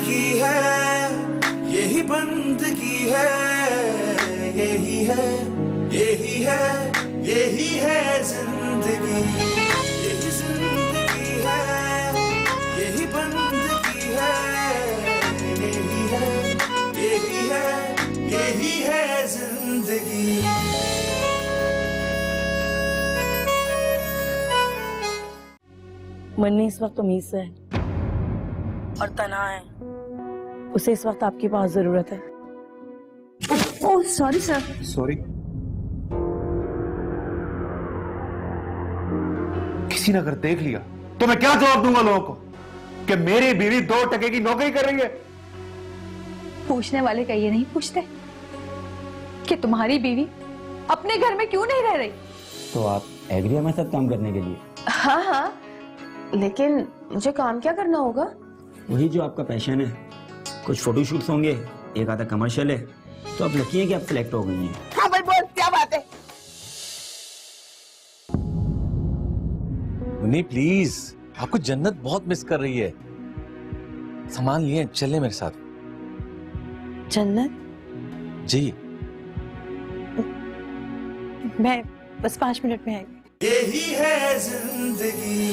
जिंदगी है, यही बंदगी है, यही है, यही है, यही है जिंदगी, यही जिंदगी है, यही बंदगी है, यही है, यही है, यही है जिंदगी। मन्नी इस वक्त उम्मीद से है और तन्हा है, उसे इस वक्त आपकी बहुत जरूरत है। Oh sorry sir. सॉरी? किसी ने अगर देख लिया तो मैं क्या जवाब दूंगा लोगों को कि मेरी बीवी 2 टके की नौकरी कर रही है? पूछने वाले का ये नहीं पूछते कि तुम्हारी बीवी अपने घर में क्यों नहीं रह रही? तो आप एग्री है मेरे साथ काम करने के लिए? हाँ हाँ, लेकिन मुझे काम क्या करना होगा? वही जो आपका पैशन है। कुछ फोटोशूट्स होंगे, एक आधा कमर्शियल है, तो आप लकी हैं कि आप सिलेक्ट हो गई हैं। हाँ भाई बोल, क्या बात है? मुन्नी प्लीज, आपको जन्नत बहुत मिस कर रही है। सामान लिए, चले मेरे साथ। जन्नत? जी। मैं बस 5 मिनट में आई। यही है जिंदगी।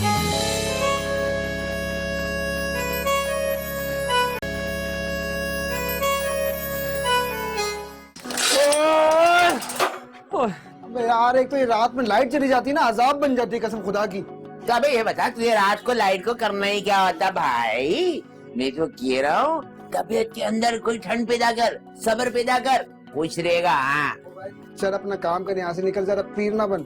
अबे यार, एक तो ये रात में लाइट चली जाती है ना, अजाब बन जाती है कसम खुदा की। तो अबे ये बता, तुझे रात को लाइट को करना ही क्या होता भाई? मैं तो कह रहा हूँ तबीयत के अंदर कोई ठंड पैदा कर, सब्र पैदा कर, खुश रहेगा। हाँ चल अपना काम कर, यहाँ से निकल, जरा पीर ना बन।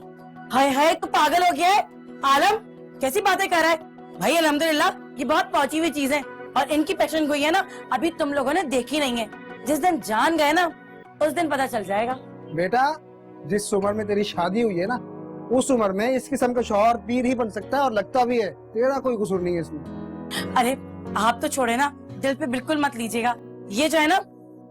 हाय हाय, तू पागल हो गया है आलम? कैसी बातें कर रहा है भाई? अल्हम्दुलिल्लाह ये बहुत पहुंची हुई चीज है और इनकी पेशन गोई है ना, अभी तुम लोगों ने देखी नहीं है। जिस दिन जान गए ना, उस दिन पता चल जाएगा। बेटा, जिस उम्र में तेरी शादी हुई है ना, उस उम्र में इस किस्म का शौहर पीर ही बन सकता है, और लगता भी है। तेरा कोई कसूर नहीं है इसमें। अरे आप तो छोड़े ना, दिल पे बिल्कुल मत लीजिएगा। ये जो है ना,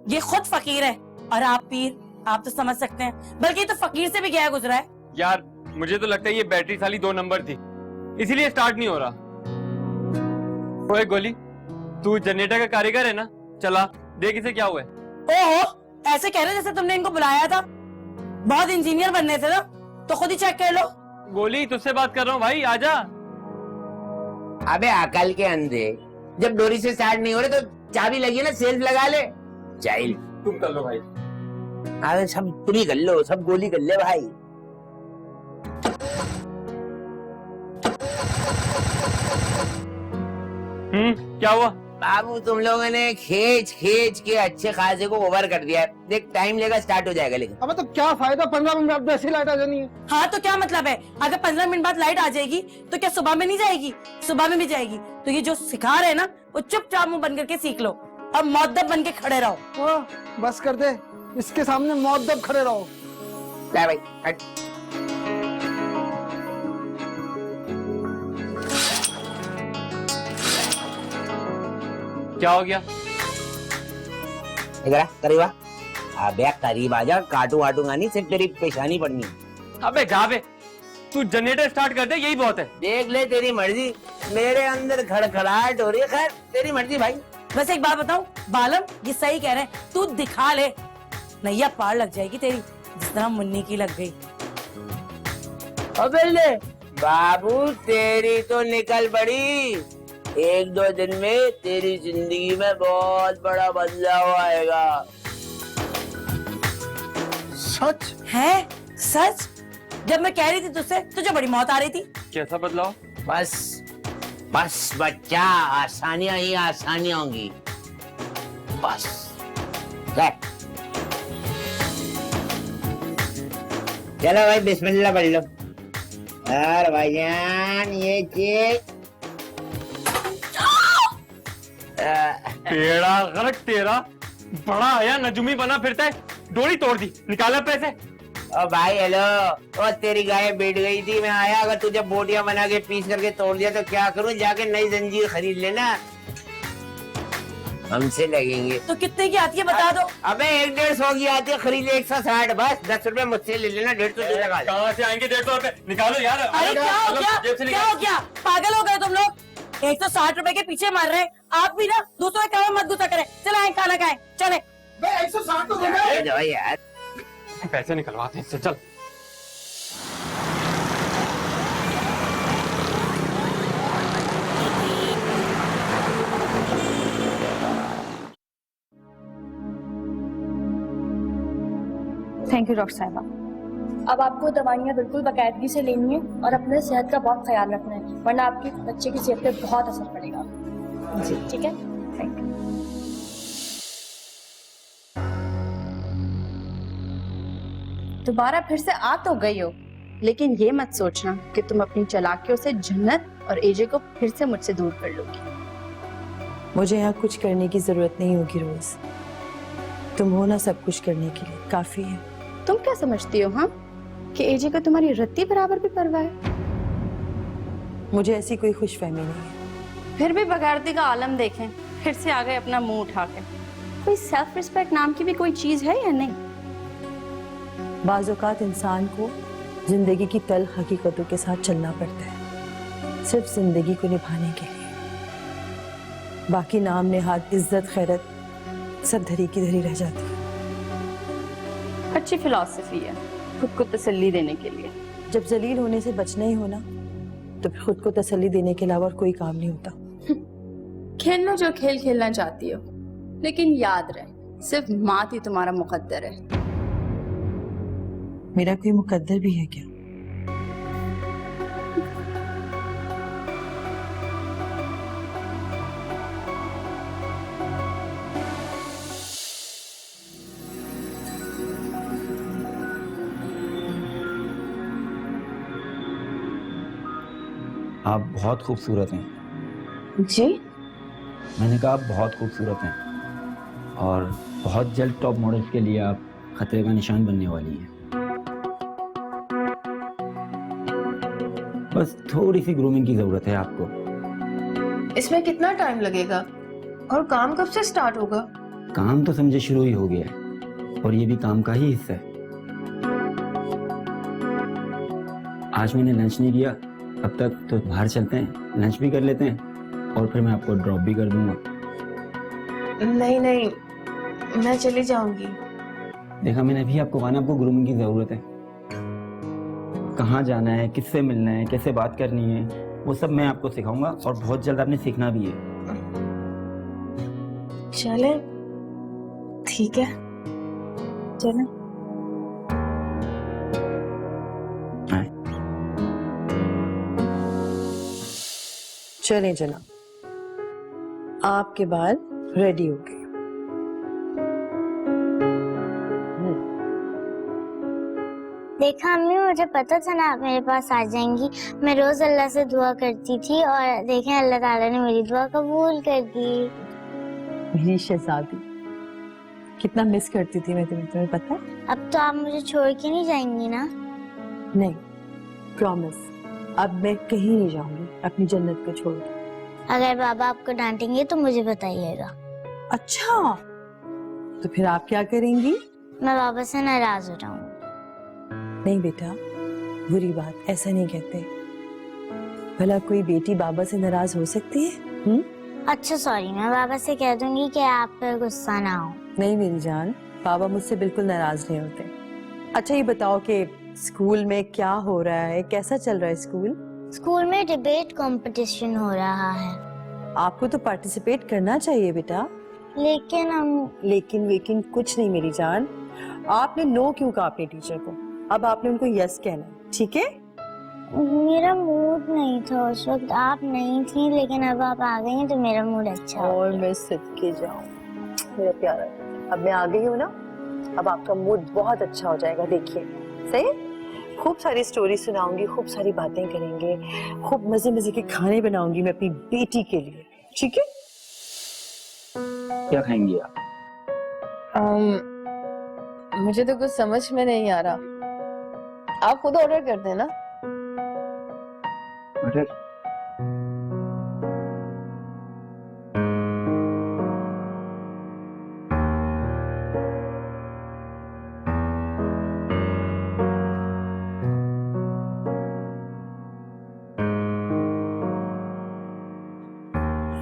ये खुद फकीर है और आप पीर। आप तो समझ सकते हैं, बल्कि तो फकीर से भी गया गुजरा है। यार मुझे तो लगता है ये बैटरी साली 2 नंबर थी, इसीलिए स्टार्ट नहीं हो रहा। ओए गोली, तू जनरेटर का कारीगर है ना? चला देख इसे क्या हुआ है। ओहो, ऐसे कह रहे जैसे तुमने इनको बुलाया था। बहुत इंजीनियर बनने थे ना, तो खुद ही चेक कर लो। गोली तुझसे बात कर रहा हूँ भाई, आजा। अबे अकल के अंधे, जब डोरी से स्टार्ट नहीं हो रहे तो चाबी लगी है ना, सेल्फ लगा ले। जाइल तुम कर लो भाई। अरे सब तुम ही कर लो, सब गोली कर ले भाई। क्या हुआ? बाबू तुम लोगों ने खींच खींच के अच्छे खासे को ओवर कर दिया है। देख टाइम लेगा, स्टार्ट हो जाएगा। लेकिन अब तो क्या फायदा, 15 मिनट में ऐसी लाइट आ जानी है। हाँ तो क्या मतलब है? अगर 15 मिनट बाद लाइट आ जाएगी तो क्या सुबह में नहीं जाएगी? सुबह में भी जाएगी। तो ये जो सिखा रहे हैं ना, वो चुपचाप मुंह बंद करके सीख लो और मौद्दब बन के खड़े रहो। ओह, बस कर दे, इसके सामने मौद्दब खड़े रहो। ले भाई हट। क्या हो गया? इधर आ, करीब आ। अबे करीब आ जा, काटू वाटूंगा नहीं, सिर्फ तेरी पेशानी पड़नी है। अबे जा बे, तू जनरेटर स्टार्ट कर दे, यही बहुत है। देख ले, तेरी मर्जी। मेरे अंदर खड़खड़ाहट हो रही है। खैर तेरी मर्जी भाई। बस एक बात बताऊं बालम, ये सही कह रहे हैं, तू दिखा ले, नैया पार लग जाएगी तेरी, जिस तरह मुन्नी की लग गई। अबे ले बाबू, तेरी तो निकल पड़ी। 1-2 दिन में तेरी जिंदगी में बहुत बड़ा बदलाव आएगा। सच है? सच? जब मैं कह रही थी तुझसे, तुझे बड़ी मौत आ रही थी। कैसा बदलाव? बस बस बच्चा, आसानियां ही आसानियां होंगी। बस चलो भाई, बिस्मिल्लाह पढ़ लो। यार भाईजान, ये चीज तेरा गलत, तेरा बड़ा आया नजुमी बना फिरता है। डोरी तोड़ दी, निकाला पैसे। ओ भाई हेलो, ओ तेरी गाय बैठ गई थी, मैं आया। अगर तुझे बोटियां बना के पीस करके तोड़ दिया तो क्या करूं? जाके नई जंजीर खरीद लेना, हमसे लगेंगे। तो कितने की आती है बता दो। अबे 100-150 की आती है, खरीद ले 160। बस 10 रुपए मुझसे ले लेना, 150 लगा दे। कहाँ से आएंगे 150 रुपए? निकालो यार। अरे क्या हो गया? क्या हो गया? पागल हो गए तुम लोग? 160 रुपए के पीछे मार रहे हैं आप भी ना दूसरों के काम में मत गुस्सा करें। चले आए खाना खाएं, चले। बे 160 तो दे बे। अरे जाओ यार। पैसे निकलवाते हैं इससे, चल। थैंक यू डॉक्टर साहिबा। अब आपको दवाइयाँ बिल्कुल बाकायदगी से लेनी है और अपने सेहत का बहुत ख्याल रखना है, वरना आपके बच्चे की सेहत पे बहुत असर पड़ेगा। जी ठीक है, थैंक यू। दोबारा फिर से आ तो गई हो, लेकिन ये मत सोचना कि तुम अपनी चालाकियों से जन्नत और एजे को फिर से मुझसे दूर कर लोगी। मुझे यहाँ कुछ करने की जरूरत नहीं होगी रोज, तुम हो ना सब कुछ करने के लिए काफी है। तुम क्या समझती हो हाँ कि एजे को तुम्हारी रत्ती बराबर भी परवाह है? मुझे ऐसी कोई खुशफहमी नहीं है। फिर भी बगैरती का आलम देखें, फिर से आ गए अपना मुंह उठा के। कोई सेल्फ रिस्पेक्ट नाम की भी कोई चीज है या नहीं? बाज़ औक़ात इंसान को जिंदगी की तल हकीकतों के साथ चलना पड़ता है, सिर्फ जिंदगी को निभाने के लिए। बाकी नाम नेहाद इज्जत खैरत सब धरी की धरी रह जाती है। अच्छी फिलॉसफी है खुद को तसल्ली देने के लिए। जब जलील होने से बचना ही होना तो फिर खुद को तसल्ली देने के अलावा और कोई काम नहीं होता। खेल लो जो खेल खेलना चाहती हो, लेकिन याद रहे सिर्फ मात ही तुम्हारा मुकद्दर है। मेरा कोई मुकद्दर भी है क्या? आप बहुत खूबसूरत हैं। जी? मैंने कहा आप बहुत खूबसूरत हैं और बहुत जल्द टॉप मॉडल्स के लिए आप खतरे का निशान बनने वाली हैं। बस थोड़ी सी ग्रूमिंग की जरूरत है आपको। इसमें कितना टाइम लगेगा और काम कब से स्टार्ट होगा? काम तो समझे शुरू ही हो गया है और ये भी काम का ही हिस्सा है। आज मैंने लंच नहीं किया, अब तक तो बाहर चलते हैं, लंच भी कर लेते हैं और फिर मैं आपको ड्रॉप भी कर दूंगा। नहीं नहीं, मैं चली जाऊंगी। देखा मैंने अभी आपको कहा ना, आपको ग्रूमिंग की जरूरत है। कहाँ जाना है, किससे मिलना है, कैसे बात करनी है, वो सब मैं आपको सिखाऊंगा और बहुत जल्द आपने सीखना भी है। चले ठीक है, चले। चलें जनाब, आपके बाल रेडी हो गए। देखा अम्मी, मुझे पता था ना आप मेरे पास आ जाएंगी। मैं रोज अल्लाह से दुआ करती थी और देखें अल्लाह ताला ने मेरी दुआ कबूल कर दी। मेरी शहजादी, कितना मिस करती थी मैं तुम्हें पता है? अब तो आप मुझे छोड़ के नहीं जाएंगी ना? नहीं, प्रॉमिस, अब मैं कहीं नहीं जाऊंगी अपनी जन्नत को छोड़। अगर बाबा आपको डांटेंगे तो मुझे बताइएगा। अच्छा, तो फिर आप क्या करेंगी? मैं बाबा से नाराज हो जाऊंगी। नहीं बेटा, बुरी बात, ऐसा नहीं कहते। भला कोई बेटी बाबा से नाराज हो सकती है? अच्छा सॉरी, मैं बाबा से कह दूंगी कि आप पर गुस्सा ना हो। नहीं मेरी जान, बाबा मुझसे बिल्कुल नाराज नहीं होते। अच्छा ये बताओ कि स्कूल में क्या हो रहा है, कैसा चल रहा है स्कूल? स्कूल में डिबेट कंपटीशन हो रहा है। आपको तो पार्टिसिपेट करना चाहिए बेटा। लेकिन हम लेकिन कुछ नहीं मेरी जान। आपने नो क्यों कहा अपने टीचर को? अब आपने उनको यस कहना है, ठीक है? मेरा मूड नहीं था उस वक्त, आप नहीं थी, लेकिन अब आप आ गई हैं तो मेरा मूड अच्छा हो और गया। मैं सदके जाऊं मेरा प्यारा, अब मैं आ गई हूँ ना, अब आपका मूड बहुत अच्छा हो जाएगा। देखिए सही, खूब सारी स्टोरी सुनाऊंगी, खूब सारी बातें करेंगे, खूब मजे मजे के खाने बनाऊंगी मैं अपनी बेटी के लिए, ठीक है? क्या खाएंगी आप? मुझे तो कुछ समझ में नहीं आ रहा, आप खुद ऑर्डर कर देना। मटर?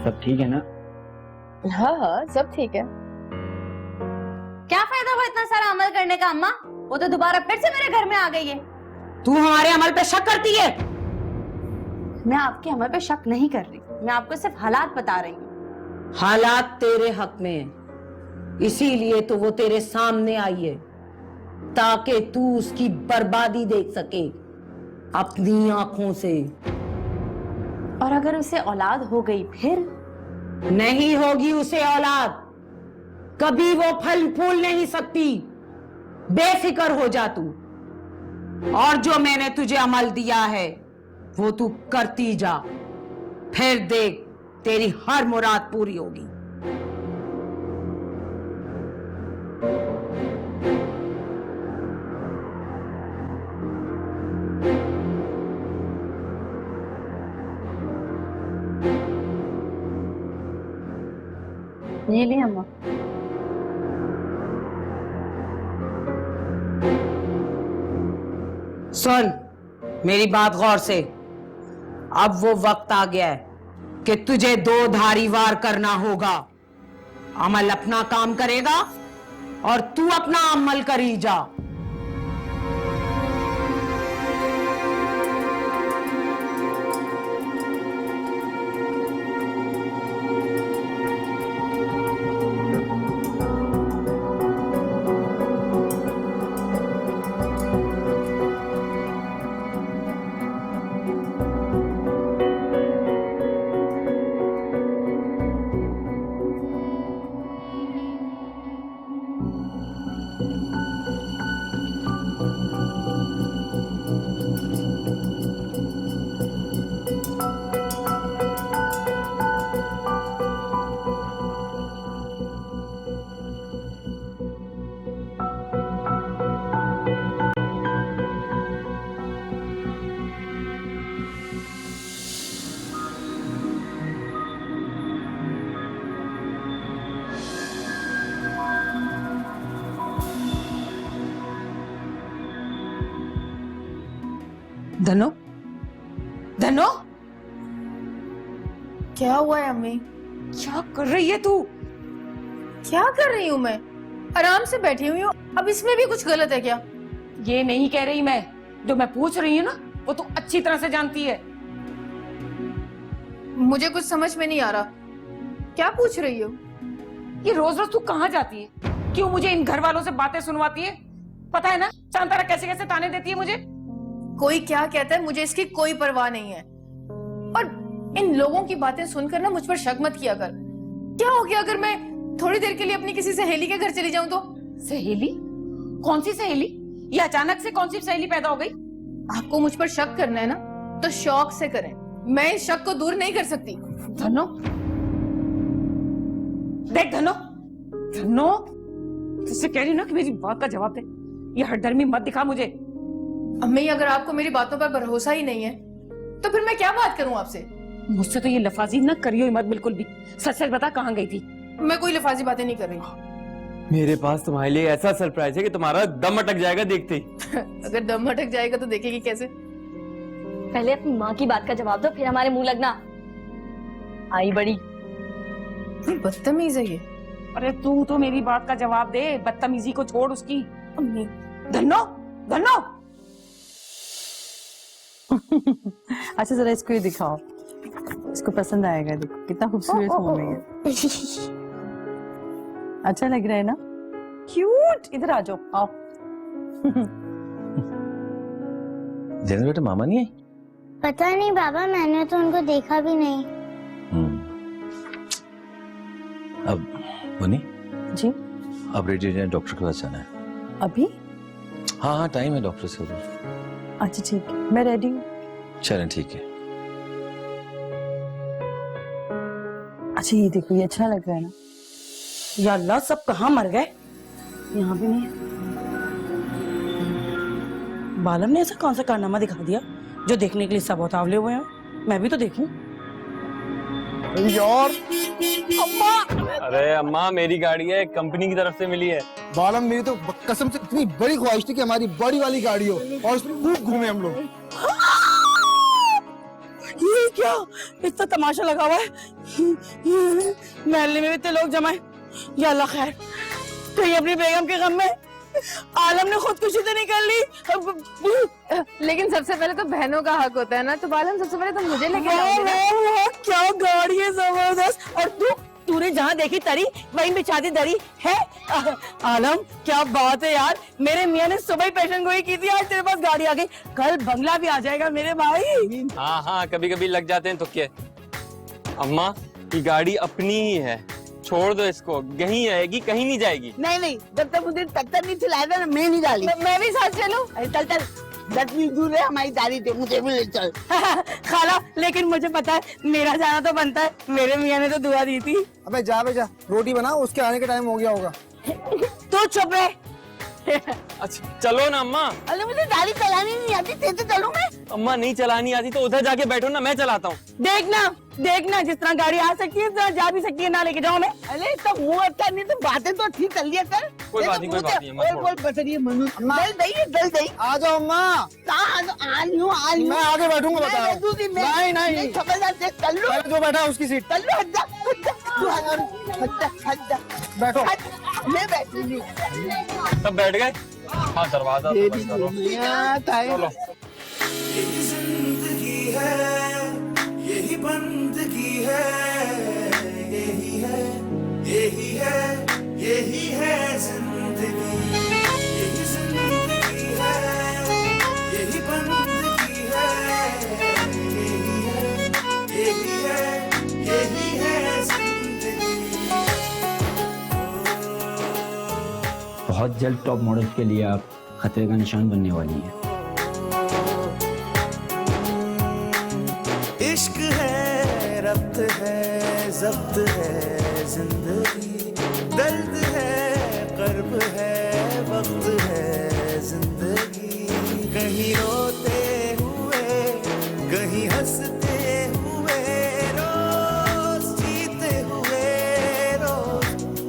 सब ठीक है ना? हाँ हाँ सब ठीक है। क्या फायदा हुआ इतना सारा अमल करने का अम्मा? वो तो दोबारा फिर से मेरे घर में आ गई है। तू हमारे अमल पे शक करती है? मैं आपके अमल पे शक नहीं कर रही, मैं आपको सिर्फ हालात बता रही हूँ। हालात तेरे हक में है, इसीलिए तो वो तेरे सामने आई है, ताकि तू उसकी बर्बादी देख सके अपनी आंखों से। और अगर उसे औलाद हो गई फिर? नहीं होगी उसे औलाद, कभी वो फल फूल नहीं सकती। बेफिक्र हो जा तू, और जो मैंने तुझे अमल दिया है वो तू करती जा, फिर देख तेरी हर मुराद पूरी होगी। ये भी अम्मा। सुन मेरी बात गौर से, अब वो वक्त आ गया है कि तुझे दो धारी वार करना होगा। अमल अपना काम करेगा और तू अपना अमल करी जा। धनो, धनो, क्या हुआ है अम्मी? क्या कर रही है तू? क्या कर रही हूँ मैं? आराम से बैठी हुई हूँ, अब इसमें भी कुछ गलत है क्या? ये नहीं कह रही मैं, जो मैं पूछ रही हूँ ना वो तू अच्छी तरह से जानती है। मुझे कुछ समझ में नहीं आ रहा, क्या पूछ रही हो? ये रोज रोज तू कहाँ जाती है? क्यों मुझे इन घर वालों से बातें सुनवाती है? पता है ना चांतारा कैसे कैसे ताने देती है मुझे। कोई क्या कहता है मुझे इसकी कोई परवाह नहीं है, और इन लोगों की बातें सुनकर ना मुझ पर शक मत किया कर। क्या हो गया अगर मैं थोड़ी देर के लिए अपनी किसी सहेली के घर चली जाऊं तो? सहेली? कौन सी सहेली? ये अचानक से कौन सी सहेली पैदा हो गई? आपको मुझ पर शक करना है ना तो शौक से करें, मैं इस शक को दूर नहीं कर सकती। धनो, देख धनो, धनो तुझसे कह रही हूं ना कि मेरी बात का जवाब दे, ये हठधर्मी मत दिखा मुझे। अम्मी अगर आपको मेरी बातों पर भरोसा ही नहीं है तो फिर मैं क्या बात करूं आपसे? मुझसे तो ये लफाजी न करियो मत बिल्कुल भी। सच सच बता कहाँ गई थी? मैं कोई लफाजी बातें नहीं कर रही। मेरे पास तुम्हारे लिए ऐसा सरप्राइज है कि तुम्हारा दम अटक जाएगा देखते ही। अगर दम अटक जाएगा तो देखेगी कैसे? पहले अपनी माँ की बात का जवाब दो, फिर हमारे मुंह लगना। आई बड़ी बदतमीज है ये। अरे तू तो मेरी बात का जवाब दे, बदतमीजी को छोड़ उसकी। अम्मी धनो, धनो अच्छा जरा इसको ये दिखाओ, इसको पसंद आएगा। देखो कितना खूबसूरत मुंह में है। अच्छा लग रहा है ना? क्यूट। इधर आ जाओ, आओ। जैन बेटा मामा नहीं है? पता नहीं बाबा, मैंने तो उनको देखा भी नहीं। अब बनी जी अब रेडी हो जाए, डॉक्टर के पास जाना है। अभी? हाँ हाँ टाइम है डॉक्टर से। अच्छा ठीक है, मैं रेडी हूँ। चलें ठीक है। अच्छा ये देखो, ये अच्छा लग रहा है ना? या अल्लाह, सब कहाँ मर गए? यहाँ भी नहीं है। बालम ने ऐसा कौन सा कारनामा दिखा दिया जो देखने के लिए सब उतावले हुए हैं? मैं भी तो देखूं। यार अरे अम्मा, मेरी गाड़ी है, कंपनी की तरफ से मिली है। बालम, मेरी तो कसम से इतनी बड़ी ख्वाहिश थी कि हमारी बड़ी वाली गाड़ी हो और उसमें खूब घूमे हम लोग। ये क्या इतना तमाशा लगा हुआ है? महल्ले में इतने लोग जमा है। या अल्लाह खैर, कहीं अपनी बेगम के गम में आलम ने खुदकुशी तो नहीं कर ली? लेकिन सबसे पहले तो बहनों का हक होता है ना, तो आलम सबसे पहले तो मुझे लेके वाह, जाओगे ना। वाह, वाह, क्या गाड़ी है जबरदस्त। और तूने जहाँ देखी तरी वहीं बिछाती दरी है। आलम क्या बात है यार, मेरे मियाँ ने सुबह ही पेशन गोई की थी, आज तेरे पास गाड़ी आ गई, कल बंगला भी आ जाएगा मेरे भाई। हाँ हाँ, कभी कभी लग जाते हैं तुक्के। अम्मा ये गाड़ी अपनी ही है, छोड़ दो इसको, कहीं आएगी कहीं नहीं जाएगी। नहीं नहीं, जब तक मुझे टक्कर नहीं खिलाया था ना, मैं नहीं डाली। मैं भी साथ चलूं? अरे चल चल, 10 मिनट दूर है हमारी दाढ़ी थे, मुझे भी ले चल। खाला, लेकिन मुझे पता है मेरा जाना तो बनता है, मेरे मियाँ ने तो दुआ दी थी। अबे जा बे जा, रोटी बनाओ, उसके आने का टाइम हो गया होगा। तू चुप रहे। अच्छा चलो ना अम्मा। अरे मुझे दाढ़ी चलानी नहीं आती, तेरे से चलूं मैं? अम्मा नहीं चलानी आती तो उधर जाके बैठो ना, मैं चलाता हूँ। देखना देखना, जिस तरह गाड़ी आ सकती है उस तरह जा भी सकती है, ना लेके जाओ मैं। अरे तो मुंह अच्छा नहीं तो बातें तो ठीक कर लिया कर। कोई बात नहीं, कोई बात नहीं, अम्मा, छोड़ो। बोल बस ये मनु दल दही आ जाओ अम्मा, कहाँ आ रही हूँ मैं आगे बैठूंगा, बता रहा हूँ। नहीं नहीं खबरदार से चल लो, जो बैठा है उसकी सीट। चल लो, हट जा हट जा, बैठो। मैं बैठूंगी। सब बैठ गए? हाँ दरवाजा तो बंद करो। चलो। यही जिंदगी है, यही बंदगी है, यही है, यही है, यही है जिंदगी। यही जिंदगी है, यही बंदगी है, यही है, यही है, यही है जिंदगी। बहुत जल्द टॉप मॉडल के लिए आप खतरे का निशान बनने वाली हैं। इश्क है, रब्त है, जब्त है जिंदगी, दर्द है, कर्ब है, वक्त है जिंदगी। कहीं रोते हुए, कहीं हंसते हुए, रोज जीते हुए, रोज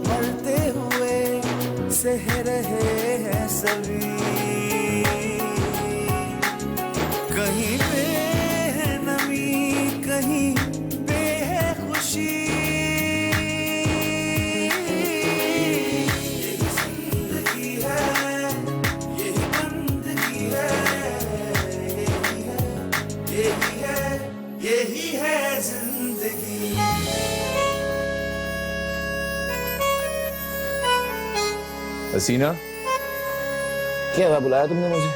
मरते हुए, सह रहे हैं सभी। कहीं पे है नमी, कहीं पे है खुशी। यही जिंदगी है, यही बंदगी है, यही है, यही है, यही है जिंदगी। हसीना, क्या हुआ, बुलाया तुमने मुझे?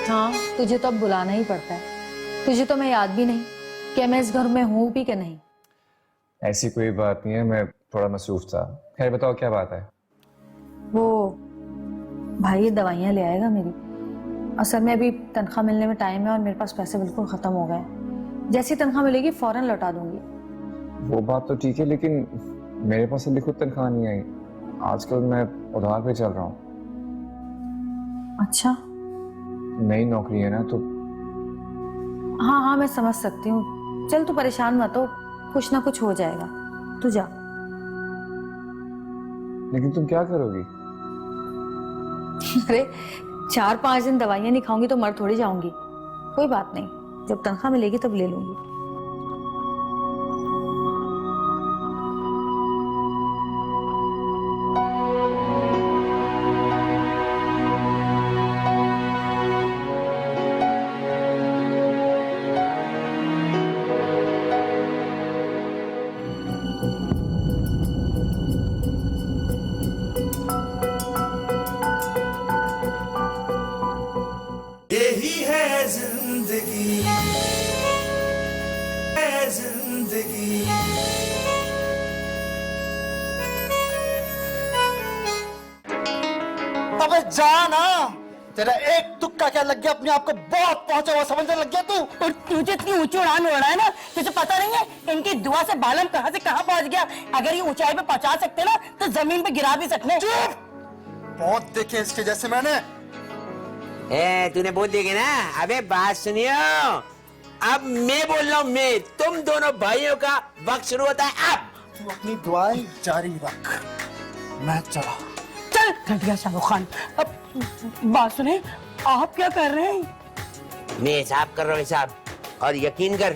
हाँ, तुझे तो अब बुलाना ही पड़ता है। तुझे तो मैं याद भी नहीं कि मैं इस घर में हूँ भी कि नहीं। ऐसी कोई बात नहीं है, मैं थोड़ा मसरूफ था। खैर बताओ क्या बात है? वो भाई ये दवाइयाँ ले आएगा मेरी। असल में अभी तनख्वाह मिलने में टाइम है और मेरे पास पैसे बिल्कुल खत्म हो गए। जैसी तनख्वाह मिलेगी फौरन लौटा दूंगी। वो बात तो ठीक है, लेकिन मेरे पास अभी खुद तनख्वाह नहीं आई। आजकल मैं उधार पे चल रहा हूँ। अच्छा, नई नौकरी है ना, तो हाँ हाँ मैं समझ सकती हूँ। चल तू परेशान मत हो, कुछ ना कुछ हो जाएगा, तू जा। लेकिन तुम क्या करोगी? अरे 4-5 दिन दवाइयाँ नहीं खाऊंगी तो मर थोड़ी जाऊंगी। कोई बात नहीं, जब तनख्वाह मिलेगी तब ले लूंगी। यही है जिंदगी, है जिंदगी। अबे जा ना, तेरा एक तुक्का क्या लग गया, अपने आप को बहुत पहुंचा हुआ समझने लग गया तू। और तुझे इतनी ऊंची उड़ान उड़ रहा है ना, तुझे पता नहीं है इनकी दुआ से बालम कहाँ से कहाँ पहुंच गया। अगर ये ऊंचाई पे पहुंचा सकते ना तो जमीन पे गिरा भी सकते। चुप, बहुत देखे इसके जैसे मैंने। तूने बोल देगी ना। अबे बात सुनियो, अब मैं बोल रहा हूँ, मैं तुम दोनों भाइयों का वक्त शुरू होता है अब। तू अपनी दुआएं जारी रख, मैं चला। चल घटिया शाहरुख खान। अब बात सुने, आप क्या कर रहे हैं? मैं हिसाब कर रहा हूँ हिसाब, और यकीन कर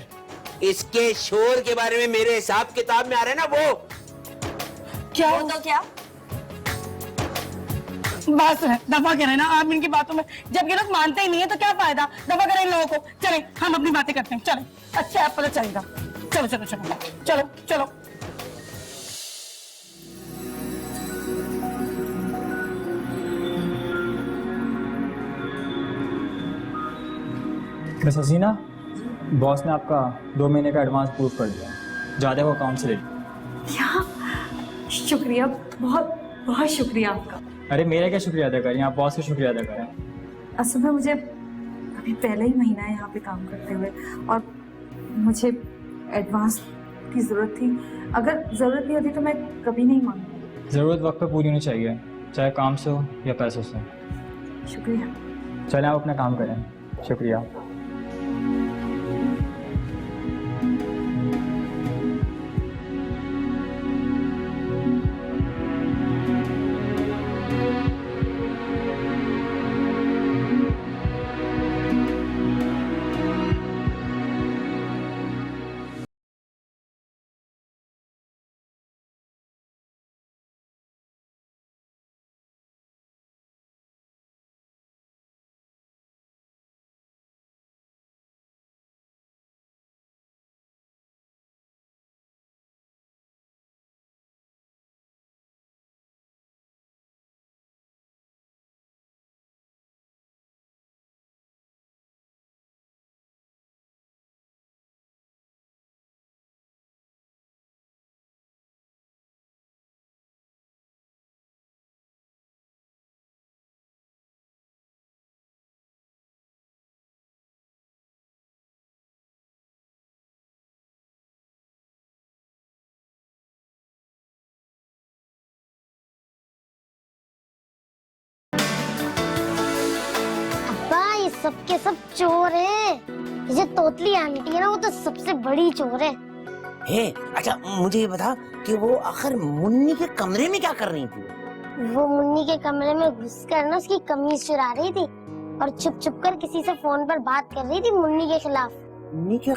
इसके शोर के बारे में मेरे हिसाब किताब में आ रहा है ना वो क्या वो तो क्या? बस है, दफा करें ना आप इनकी बातों में। जब ये लोग मानते ही नहीं है तो क्या फायदा, दफा करें इन लोगों को। चले हम अपनी बातें करते हैं, चले। अच्छा आप पता चलेगा। चलो चलो चलो चलो चलो। मिस हसीना, बॉस ने आपका 2 महीने का एडवांस प्रूव कर दिया, ज़्यादा को अकाउंट से ले लीजिए। क्या शुक्रिया, बहुत बहुत शुक्रिया आपका। अरे मेरा क्या शुक्रिया अदा करें, आप बॉस का शुक्रिया अदा करें। असल में मुझे अभी पहला ही महीना है यहाँ पे काम करते हुए और मुझे एडवांस की ज़रूरत थी। अगर ज़रूरत नहीं होती तो मैं कभी नहीं मांगती। ज़रूरत वक्त पर पूरी होनी चाहिए, चाहे काम से हो या पैसों से। शुक्रिया। चलें आप अपना काम करें। शुक्रिया। सबके सब चोर हैं। ये जो तोतली आंटी है ना वो तो सबसे बड़ी चोर है। अच्छा मुझे ये बता कि वो आखिर मुन्नी के कमरे में क्या कर रही थी? वो मुन्नी के कमरे में घुसकर ना उसकी कमीज चुरा रही थी और छुप छुप कर किसी से फोन पर बात कर रही थी मुन्नी के खिलाफ। मुन्नी के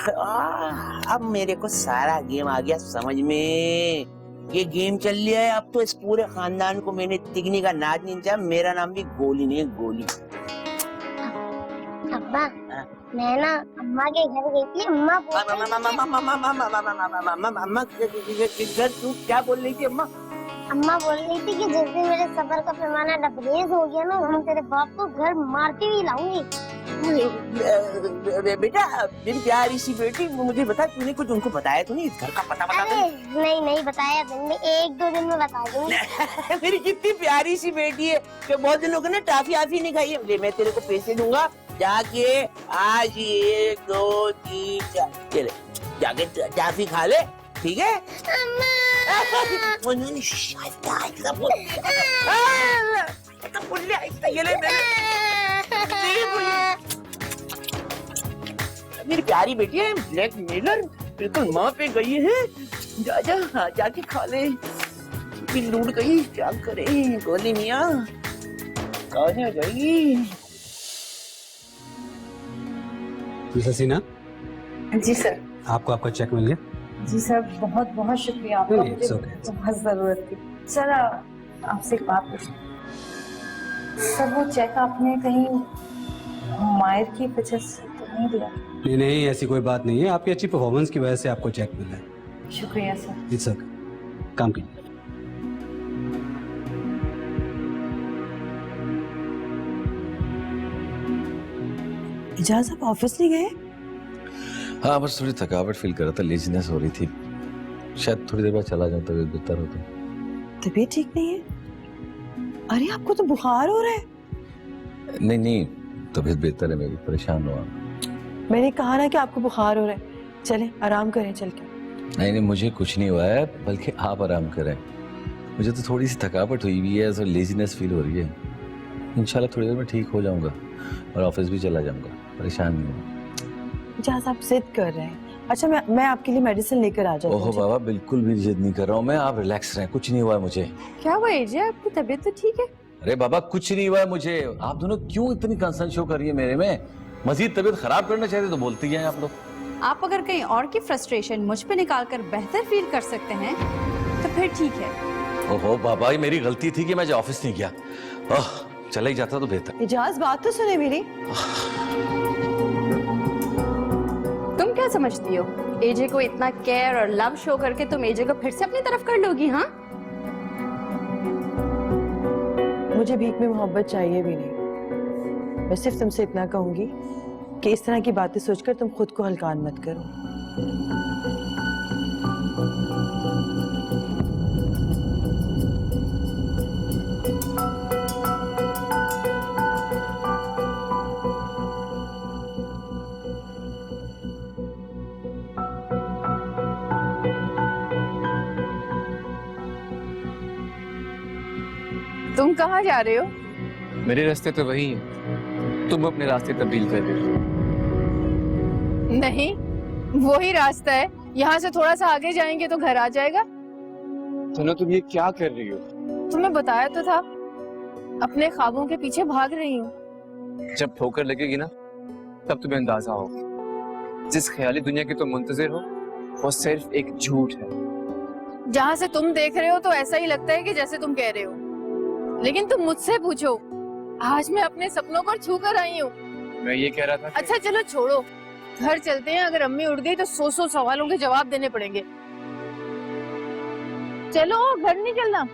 अब मेरे को सारा गेम आ गया समझ में। ये गेम चल लिया है अब तो इस पूरे खानदान को मैंने तिगनी का नाच नहीं चाहा। मेरा नाम भी गोली नहीं है, गोली। अब्बा मैं ना अम्मा के घर गई थी। अम्मा तू क्या बोल रही थी? अम्मा बोल रही थी कि जिस दिन मेरे सबर का पैमाना डबरेज हो गया ना हम तेरे बाप को घर मारती हुई लाऊंगी। बेटा मेरी प्यारी सी बेटी मुझे बता, तूने कुछ उनको बताया तो नहीं? घर का पता बता दे। नहीं बताया, दिन में 1-2 दिन में बता दूंगी। मेरी कितनी प्यारी सी बेटी है कि बहुत दिनों ने टाफी आफी नहीं खाई है। मैं तेरे को पैसे दूंगा, जाके आज 1 2 3 4 चले जाके टाफी खा ले, ठीक है? मेरी प्यारी बेटी है, ब्लैक मेलर बिल्कुल माँ पे गई है। जाके खा ले, लूट गई, क्या करे गोली मियाँ कहाँ हो जाएगी? मिस हसीना। जी सर। आपको आपका चेक मिल गया? जी सर, बहुत बहुत शुक्रिया आपका। मुझे बहुत जरूरत थी। सर आपसे एक बात पूछनी। सर वो चेक आपने कहीं मायर की वजह से तो नहीं दिया? नहीं, ऐसी कोई बात नहीं है। आपकी अच्छी परफॉर्मेंस की वजह से आपको चेक मिला है। शुक्रिया सर। इट्स ओके, काम कीजिए। इजाज़ आप ऑफिस नहीं गए? हाँ बस थोड़ी थकावट फील कर रहा था, लेजीनेस हो रही थी। शायद थोड़ी देर बाद चला जाऊं, तबीयत बेहतर हो तो। तबीयत ठीक नहीं है? अरे आपको तो बुखार हो रहा है। नहीं तबीयत बेहतर है, मैं भी परेशान हुआ। मैंने कहा ना कि आपको बुखार हो रहा है, चलें आराम करें चल के। नहीं मुझे कुछ नहीं हुआ है, बल्कि आप आराम करें। मुझे तो थोड़ी सी थकावट हुई भी है, लेजीनेस फील हो रही है। इंशाल्लाह थोड़ी देर में ठीक हो जाऊंगा और ऑफिस भी चला जाऊंगा, परेशान नहीं हूँ। जहाँ आप जिद कर रहे हैं। अच्छा मैं आपके लिए मेडिसिन लेकर आ जाऊँ। ओहो बाबा बिल्कुल भी जिद नहीं कर रहा हूँ मैं, आप रिलैक्स रहें, कुछ नहीं हुआ है मुझे। क्या हुआ एजे, आपकी तबीयत तो ठीक है? अरे बाबा कुछ नहीं हुआ है मुझे। आप दोनों क्यों इतनी कंसर्न शो कर रही है मेरे में? मजीद तबीयत खराब करना चाहते तो बोलती हैं आप लोग। आप अगर कहीं और की फ्रस्ट्रेशन मुझ पे निकाल कर बेहतर फील कर सकते हैं तो फिर ठीक है। ओहो बाबा, ये मेरी गलती थी कि मैं ऑफिस नहीं गया। चला ही जाता तो बेहतर। इजाज, बात तो सुने मेरी। तुम क्या समझती हो, एजे को इतना केयर और लव शो करके तुम एजे को फिर से अपनी तरफ कर लोगी? हाँ, मुझे भीख में मोहब्बत चाहिए भी नहीं। मैं सिर्फ तुमसे इतना कहूंगी कि इस तरह की बातें सोचकर तुम खुद को हल्कान मत करो। तुम कहाँ जा रहे हो? मेरे रास्ते तो वही है, तुम अपने रास्ते तब्दील कर रहे हो। नहीं, वही रास्ता है। यहाँ से थोड़ा सा आगे जाएंगे तो घर आ जाएगा। सुनो, तुम ये क्या कर रही हो? तुम्हें बताया तो था, अपने ख्वाबों के पीछे भाग रही हूँ। जब ठोकर लगेगी ना, तब तुम्हें अंदाजा होगा जिस ख्याली दुनिया की तुम मुंतजिर हो वो सिर्फ एक झूठ है। जहाँ से तुम देख रहे हो तो ऐसा ही लगता है कि जैसे तुम कह रहे हो, लेकिन तुम मुझसे पूछो, आज मैं अपने सपनों को छू कर आई हूँ। मैं ये कह रहा था कि... अच्छा चलो छोड़ो, घर चलते हैं। अगर अम्मी उठ गई तो 100 सवालों के जवाब देने पड़ेंगे। चलो घर नहीं चलना।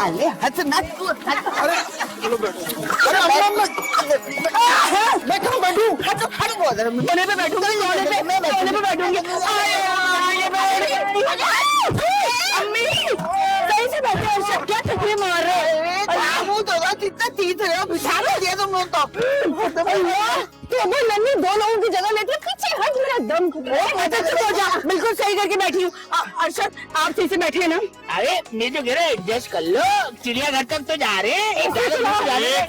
अरे हंस ना तू। अरे चलो बैठो। मैं कहाँ बैठूं? हट बोल रहा हूँ। कोने पे बैठूंगी, कोने पे बैठूंगी। अम्मी सही से बैठे अर्शद, क्या तकलीफ मार रहे हो? मुंह तो कितना तीत रहे हो, बिछाना दिया तुम लोग तो। तो वो नन्ही दो लोगों की जगह लेती है, पीछे हट, मेरा दम घुट रहा है। चुप हो जा, बिल्कुल सही करके बैठी हूँ। अर्शद आप सही से बैठे ना? अरे मैं जो कह रहा एडजस्ट कर लो, चिड़ियाघर तक तो जा रहे हैं। एक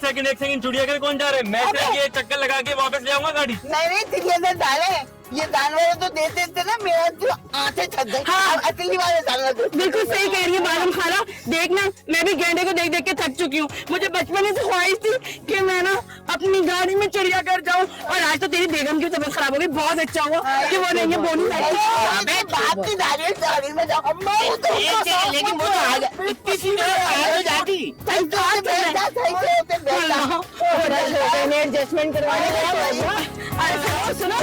सेकंड, चिड़ियाघर कौन जा रहे हैं? मैं सिर्फ ये चक्कर लगा के वापस ले आऊंगा गाड़ी। नहीं चिड़ियाघर जा रहे हैं। ये जानवर तो देते थे ना, मेरा जो आंखें थक गई। हाँ असली वाले जानवर। बिल्कुल सही कह रही है बालम खाला। देखना, मैं भी गेंडे को देख देख के थक चुकी हूँ। मुझे बचपन से ख्वाहिश थी कि मैं ना अपनी गाड़ी में चिड़ियाघर जाऊँ, और आज तो तेरी बेगम की तबीयत खराब हो गई। बहुत अच्छा हुआ कि वो नहीं है, बोनी बात की गाड़ी में जाओ, लेकिन वो आ गया इतनी सी जाती। एडजस्टमेंट करवाने सुना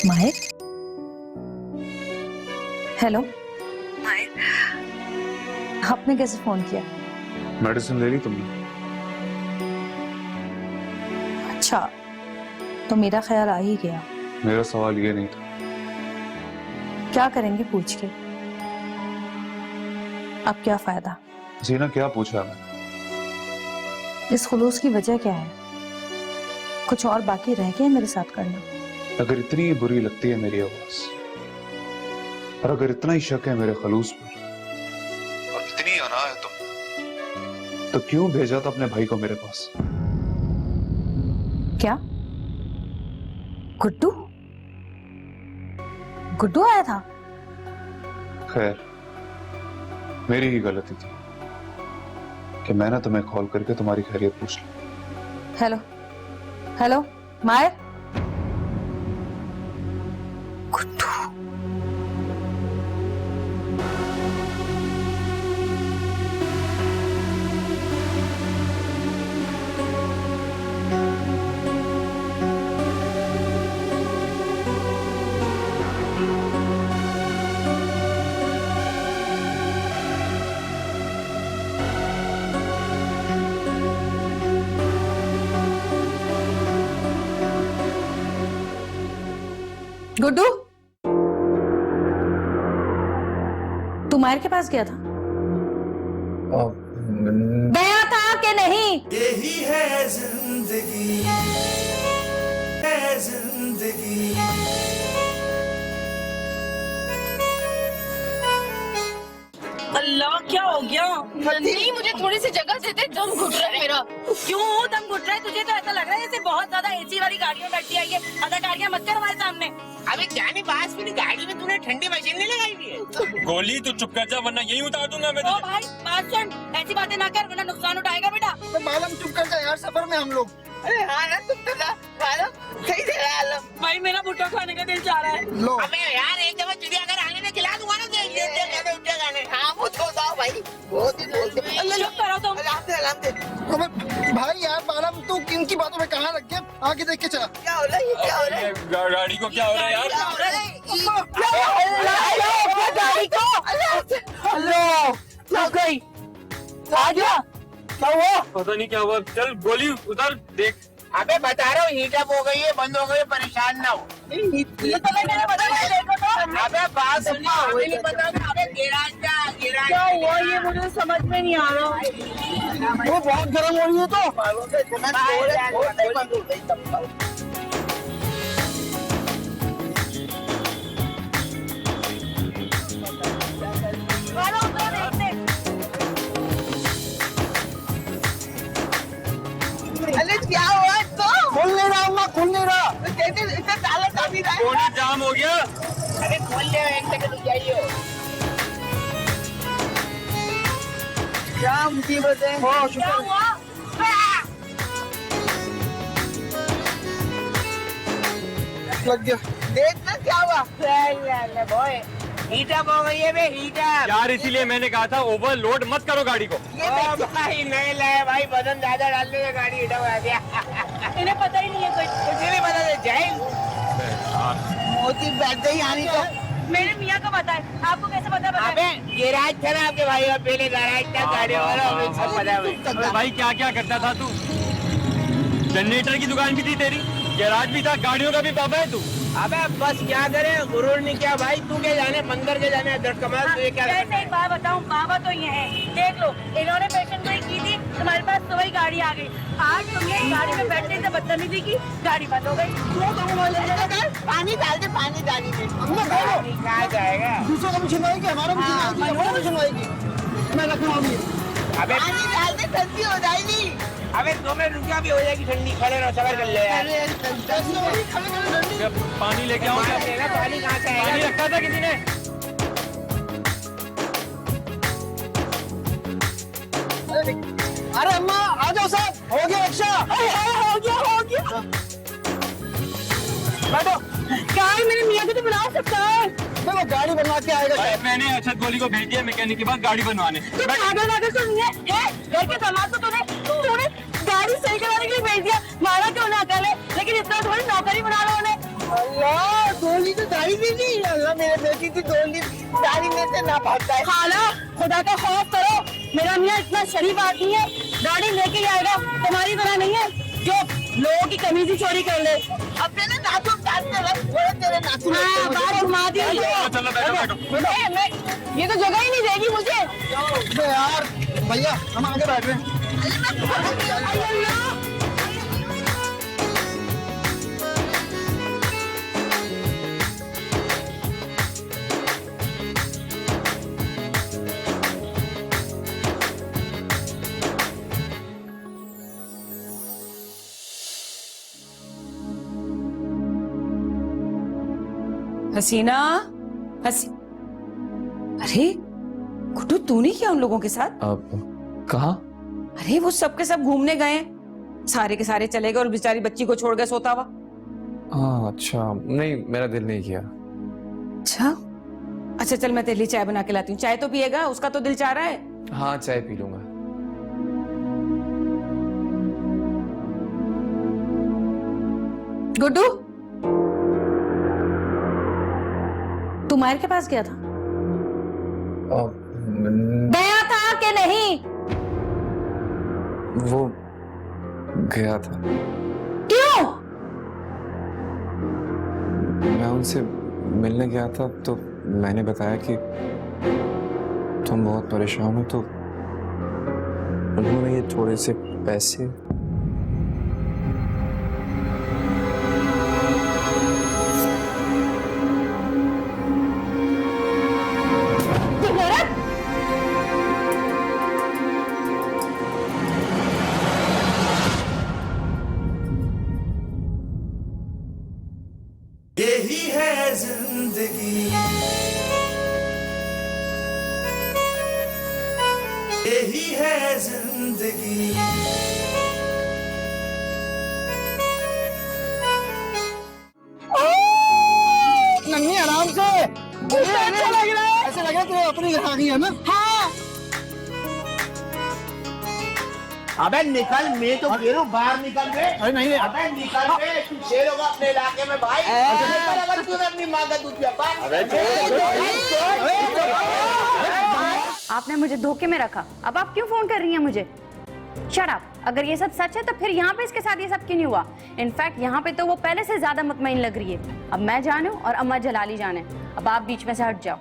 माहिर, हेलो। आपने कैसे फोन किया? मेडिसिन ले ली तुमने? अच्छा, तो मेरा ख्याल आ ही गया। मेरा सवाल ये नहीं था। क्या करेंगे पूछ के? अब क्या फायदा? जीना क्या पूछा मैंने? इस खुलूस की वजह क्या है? कुछ और बाकी रह गया है मेरे साथ करना? अगर इतनी बुरी लगती है मेरी आवाज, और अगर इतना ही शक है मेरे खलूस पर, और इतनी अना है तो क्यों भेजा था अपने भाई को मेरे पास? क्या? गुड्डू? गुड्डू आया था? खैर, मेरी ही गलती थी कि मैंने तुम्हें कॉल करके तुम्हारी खैरियत पूछ ली। हेलो हेलो मायर। गुड्डू गुड्डू, तू मायर के पास गया था? गया था कि नहीं? यही है जिंदगी, है जिंदगी। अल्लाह क्या हो गया? नहीं, मुझे थोड़ी सी जगह देते, दम घुट रहा है मेरा। क्यों दम घुट रहा है तुझे? तो ऐसा लग रहा है जैसे बहुत ज्यादा एसी वाली गाड़ियों में बैठी आई है। आधा गाड़ियां मत कर हमारे सामने। अबे जाने पास मेरी गाड़ी में तूने ठंडी मशीन नहीं लगाई हुई है? गोली तू चुप कर जा वरना यही उतार दूंगा मैं ओ तुझे। भाई बात सुन, ऐसी बातें ना कर वरना नुकसान उठाएगा बेटा। तो मालूम चुप कर जाए यार, सफर में हम लोग। अरे हाँ ना, तुम तो सही से रहा। भाई मेरा भुट्टा खाने का दिल चाह रहा है। लो अबे यार एक दफा चिड़ियाघर आने में खिला दूंगा ना, उठे गाने। हाँ वो तो बताओ भाई, बहुत ही बोलते। चुप करो तुम। अबे भाई यार, मालूम तू किनकी बातों में कहाँ रख गया? आगे देख के चला। क्या हो रहा है, ये क्या हो रहा है? गाड़ी को क्या हो रहा है यार? क्या हो रहा है? गाड़ी को हेलो क्या गई? आ गया? क्या हुआ? पता नहीं क्या हुआ। चल गोली उतार देख। अबे बता रहा हूँ, हीटअप हो गई है, बंद हो गई है, परेशान ना हो। ये तो मैंने बताया देखो तो। अबे बात सुनना, हमें नहीं पता। अबे गिराज का क्या हुआ ये मुझे समझ में नहीं आ रहा। वो बहुत गर्म हो रही है तो। अरे क्या हुआ तो? खुल नहीं रहा अम्मा, खुल नहीं रहा। कैसे इतना ताला चाबी रहा है? गोली जाम हो गया। अरे खोल ले, एक सेकंड रुक जाइए। क्या मुसीबत है? क्या हुआ? लग गया। देख ना क्या हुआ। बॉय हीटअप हो गई है बे, हीटअप। यार इसीलिए मैंने कहा था ओवरलोड मत करो गाड़ी को। ये भाई नहीं लाया भाई, वजन ज्यादा डालने से गाड़ी हीटअप आ गया। इन्हें पता ही नहीं है कुछ नहीं पता था। जैन मोती बैठ गई आनी तो मेरे मियाँ को पता है, आपको कैसे पता? अबे गैराज था ना आपके भाई, और पहले गैराज था गाड़ी वाला, हमें सब पता है। अबे भाई क्या क्या करता था तू? जनरेटर की दुकान भी थी तेरी, गैराज भी था, गाड़ियों का भी पापा है तू। अबे बस क्या करे, गुरूर नहीं क्या भाई, तू क्या जाने, बंदर के जाने, दर्द कमाल तुझे क्या करना जैसे है? एक बात बताऊं, बाबा तो ये है, देख लो इन्होंने पेशेंट को ही की थी, तुम्हारे पास सुबह ही गाड़ी आ गई। आज तुमने गाड़ी में बैठने से बदतमीजी की, गाड़ी बंद हो गई। पानी डाल दे, पानी डाली दे। कहाँ जाएगा? दूसरों का भी सुनवाएगी, हमारा भी सुनवाएगी, हमारा भी सुनवाएगी। मैं लखनऊ अभी। अबे पानी डाल दे, ठंडी हो जाएगी। अबे 2 मिनट रुक जा, भी हो जाएगी ठंडी। खड़े रहो, सबर कर ले यार। पानी लेके आओ। पानी कहाँ से आएगा? पानी रखा था किसी ने? अरे अम्मा आ जाओ साहब, हो गया रिक्शा। हो गया। बैठो। क्या है, मेरे मियाँ को तो बुला सकता है। चलो गाड़ी बनवा के आएगा। भाई मैंने अरशद गोली को भेज दिया मैकेनिक के पास गाड़ी बनवाने। तो पागल सुन है, घर के दामाद को तूने गाड़ी सही कराने के लिए भेज दिया। मारा क्यों ना अकल है, लेकिन इतना थोड़ी नौकरी बना लो उन्हें। अल्लाह, गोली तो दाढ़ी में थी। अल्लाह, मेरे बेटी थी, गोली दाढ़ी में से ना भागता है। खाला खुदा का खौफ करो, मेरा मियाँ इतना शरीफ आदमी है, गाड़ी लेके आएगा, तुम्हारी तरह नहीं है। चुप, लोगों की कमीज ही चोरी कर ले। अपने ना नाखून काटने लग, वो तेरे नाखून हाँ, बात घुमा दी। चलो बैठो बैठो। ये तो जगह ही नहीं देगी मुझे। यार भैया हम आगे बैठ रहे हैं। हसीना, अरे गुड्डू तू नहीं किया उन लोगों के साथ? कहाँ? अरे वो सब के सब घूमने गए हैं, सारे के सारे चले गए और बेचारी बच्ची को छोड़ गए सोता हुआ। हाँ अच्छा, नहीं मेरा दिल नहीं किया। अच्छा चल मैं तेरे लिए चाय बना के लाती हूँ। चाय तो पिएगा, उसका तो दिल चाह रहा है। हाँ चाय पी लूंगा। गुड्डू, तू मायर के पास गया था? गया था कि नहीं? वो गया था। क्यों? मैं उनसे मिलने गया था तो मैंने बताया कि तुम बहुत परेशान हो, तो उन्होंने ये थोड़े से पैसे यही है जिंदगी, यही है जिंदगी। नन्ही आराम से। अच्छा लग रहा है। ऐसा लग रहा है तू अपनी घर आ गई है ना? हाँ। अबे निकल, मैं तो कह रहा हूँ बाहर निकल बे। अरे नहीं अबे निकल बे, तू शेर होगा अपने इलाके में भाई। अगर तूने अपनी माँ का दूध पिया पान। आपने मुझे धोखे में रखा, अब आप क्यों फोन कर रही हैं मुझे? Shut up. अगर ये सब सच है तो फिर यहाँ पे इसके साथ ये सब क्यों नहीं हुआ? इनफैक्ट यहाँ पे तो वो पहले से ज्यादा मुतमईन लग रही है। अब मैं जानू और अम्मा जलाली जाने, अब आप बीच में से हट जाओ।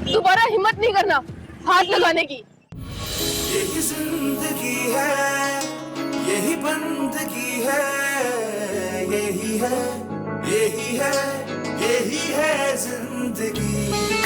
दोबारा हिम्मत नहीं करना हाथ लगाने की। यही जिंदगी है, यही बंदगी है, यही है, यही है, यही है जिंदगी।